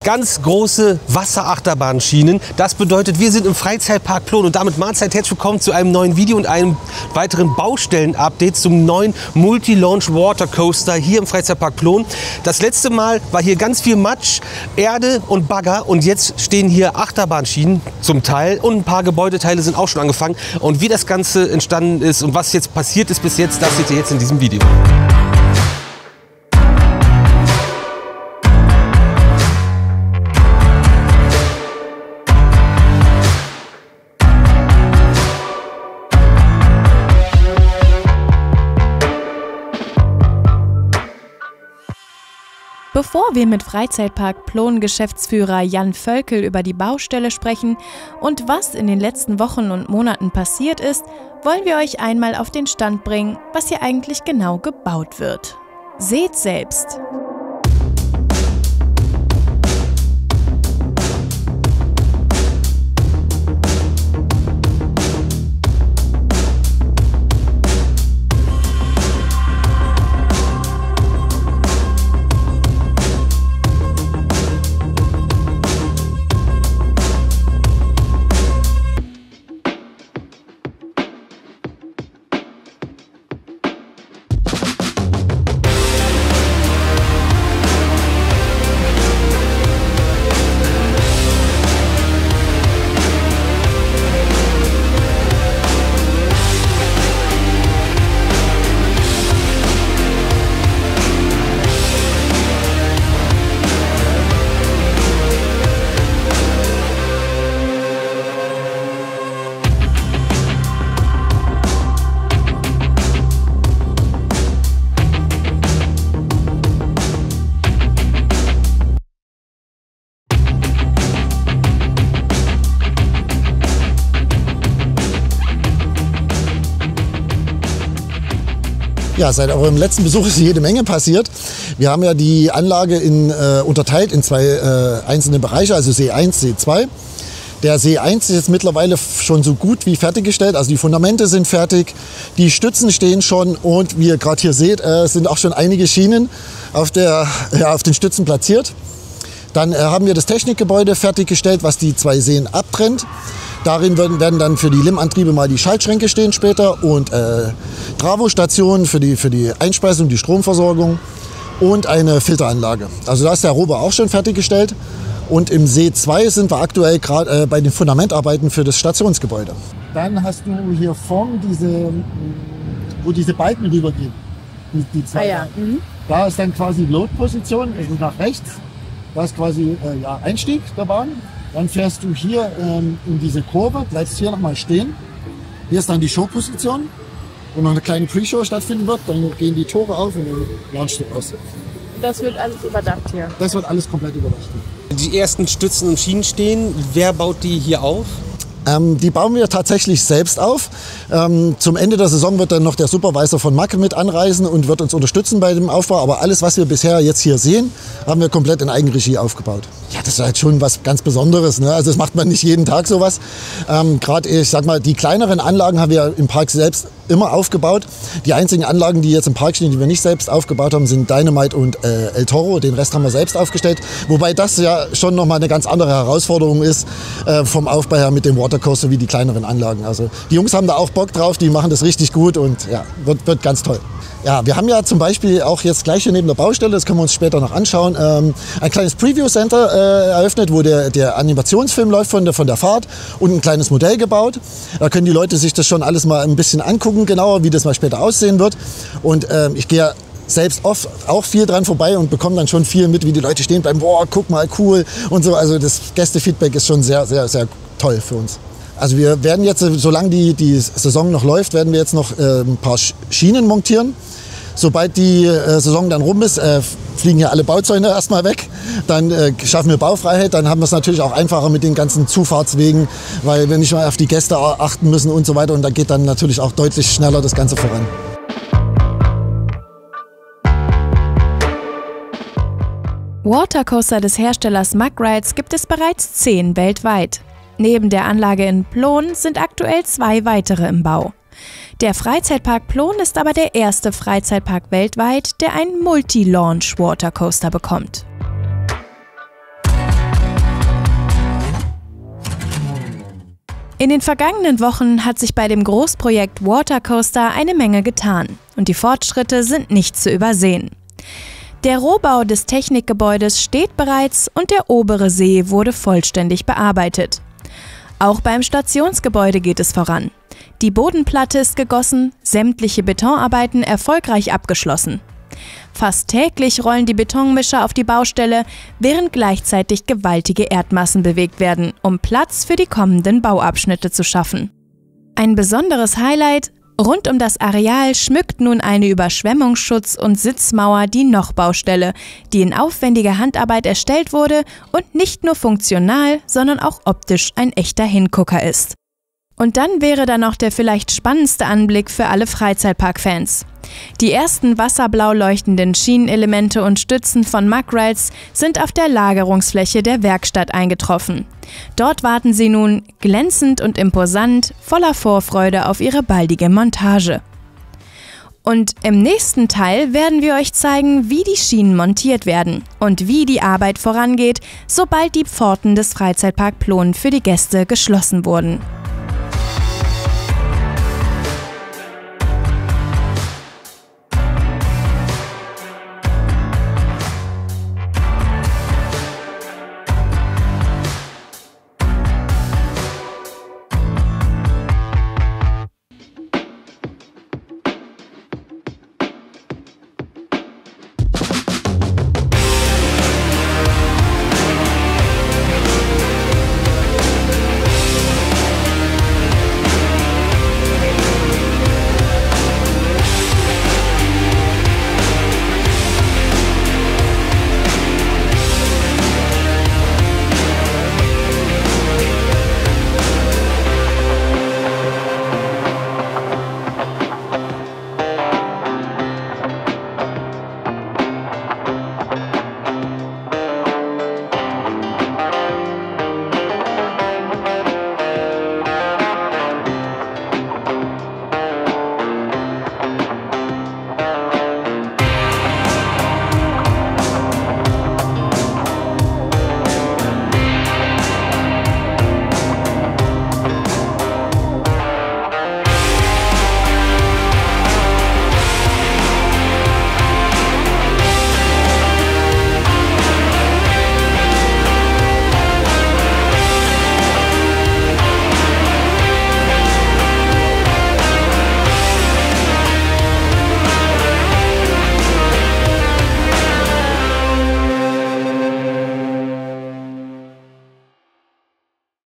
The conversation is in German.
ganz große Wasserachterbahnschienen. Das bedeutet, wir sind im Freizeitpark Plon und damit Mahlzeit, herzlich willkommen zu einem neuen Video und einem weiteren Baustellen-Update zum neuen Multi-Launch Water Coaster hier im Freizeitpark Plon. Das letzte Mal war hier ganz viel Matsch, Erde und Bagger und jetzt stehen hier Achterbahnschienen zum Teil und ein paar Gebäudeteile sind auch schon angefangen. Und wie das Ganze entstanden ist und was jetzt passiert ist bis jetzt, das seht ihr jetzt in diesem Video. Bevor wir mit Freizeitpark Plon Geschäftsführer Jan Völkel über die Baustelle sprechen und was in den letzten Wochen und Monaten passiert ist, wollen wir euch einmal auf den Stand bringen, was hier eigentlich genau gebaut wird. Seht selbst! Ja, seit eurem letzten Besuch ist jede Menge passiert. Wir haben ja die Anlage unterteilt in zwei einzelne Bereiche, also See 1, See 2. Der See 1 ist jetzt mittlerweile schon so gut wie fertiggestellt, also die Fundamente sind fertig, die Stützen stehen schon und wie ihr gerade hier seht, sind auch schon einige Schienen auf den Stützen platziert. Dann haben wir das Technikgebäude fertiggestellt, was die zwei Seen abtrennt. Darin werden dann für die LIM-Antriebe mal die Schaltschränke stehen später und Travostationen für die Einspeisung, die Stromversorgung und eine Filteranlage. Also da ist der Robo auch schon fertiggestellt. Und im See 2 sind wir aktuell gerade bei den Fundamentarbeiten für das Stationsgebäude. Dann hast du hier vorne wo diese Balken rübergehen. Die zwei. Ah, ja. Da ist dann quasi Load-Position, also nach rechts. Da ist quasi Einstieg der Bahn. Dann fährst du hier in diese Kurve, bleibst hier nochmal stehen. Hier ist dann die Show-Position, wo noch eine kleine Pre-Show stattfinden wird. Dann gehen die Tore auf und dann launcht du aus. Das wird alles überdacht hier? Das wird alles komplett überdacht. Die ersten Stützen und Schienen stehen. Wer baut die hier auf? Die bauen wir tatsächlich selbst auf. Zum Ende der Saison wird dann noch der Supervisor von Mack mit anreisen und wird uns unterstützen bei dem Aufbau. Aber alles, was wir bisher jetzt hier sehen, haben wir komplett in Eigenregie aufgebaut. Ja, das ist halt schon was ganz Besonderes, ne? Also das macht man nicht jeden Tag sowas. Gerade, ich sag mal, die kleineren Anlagen haben wir im Park selbst immer aufgebaut. Die einzigen Anlagen, die jetzt im Park stehen, die wir nicht selbst aufgebaut haben, sind Dynamite und El Toro. Den Rest haben wir selbst aufgestellt. Wobei das ja schon nochmal eine ganz andere Herausforderung ist vom Aufbau her mit dem Watercoaster wie die kleineren Anlagen. Also die Jungs haben da auch Bock drauf, die machen das richtig gut und ja, wird ganz toll. Ja, wir haben ja zum Beispiel auch jetzt gleich hier neben der Baustelle, das können wir uns später noch anschauen, ein kleines Preview Center eröffnet, wo der Animationsfilm läuft von der Fahrt und ein kleines Modell gebaut. Da können die Leute sich das schon alles mal ein bisschen angucken, genauer, wie das mal später aussehen wird. Und ich gehe selbst oft auch viel dran vorbei und bekomme dann schon viel mit, wie die Leute stehen bleiben, boah, guck mal, cool und so. Also das Gästefeedback ist schon sehr, sehr, sehr toll für uns. Also wir werden jetzt, solange die Saison noch läuft, werden wir jetzt noch ein paar Schienen montieren. Sobald die Saison dann rum ist, fliegen ja alle Bauzäune erstmal weg. Dann schaffen wir Baufreiheit. Dann haben wir es natürlich auch einfacher mit den ganzen Zufahrtswegen, weil wir nicht mehr auf die Gäste achten müssen und so weiter. Und da geht dann natürlich auch deutlich schneller das Ganze voran. Watercoaster des Herstellers Mack Rides gibt es bereits 10 weltweit. Neben der Anlage in Plon sind aktuell 2 weitere im Bau. Der Freizeitpark Plon ist aber der erste Freizeitpark weltweit, der einen Multi-Launch Watercoaster bekommt. In den vergangenen Wochen hat sich bei dem Großprojekt Watercoaster eine Menge getan und die Fortschritte sind nicht zu übersehen. Der Rohbau des Technikgebäudes steht bereits und der obere See wurde vollständig bearbeitet. Auch beim Stationsgebäude geht es voran. Die Bodenplatte ist gegossen, sämtliche Betonarbeiten erfolgreich abgeschlossen. Fast täglich rollen die Betonmischer auf die Baustelle, während gleichzeitig gewaltige Erdmassen bewegt werden, um Platz für die kommenden Bauabschnitte zu schaffen. Ein besonderes Highlight: rund um das Areal schmückt nun eine Überschwemmungsschutz- und Sitzmauer die Noch-Baustelle, die in aufwendiger Handarbeit erstellt wurde und nicht nur funktional, sondern auch optisch ein echter Hingucker ist. Und dann wäre da noch der vielleicht spannendste Anblick für alle Freizeitpark-Fans. Die ersten wasserblau leuchtenden Schienenelemente und Stützen von Muck-Rides sind auf der Lagerungsfläche der Werkstatt eingetroffen. Dort warten sie nun, glänzend und imposant, voller Vorfreude auf ihre baldige Montage. Und im nächsten Teil werden wir euch zeigen, wie die Schienen montiert werden und wie die Arbeit vorangeht, sobald die Pforten des Freizeitpark Plon für die Gäste geschlossen wurden.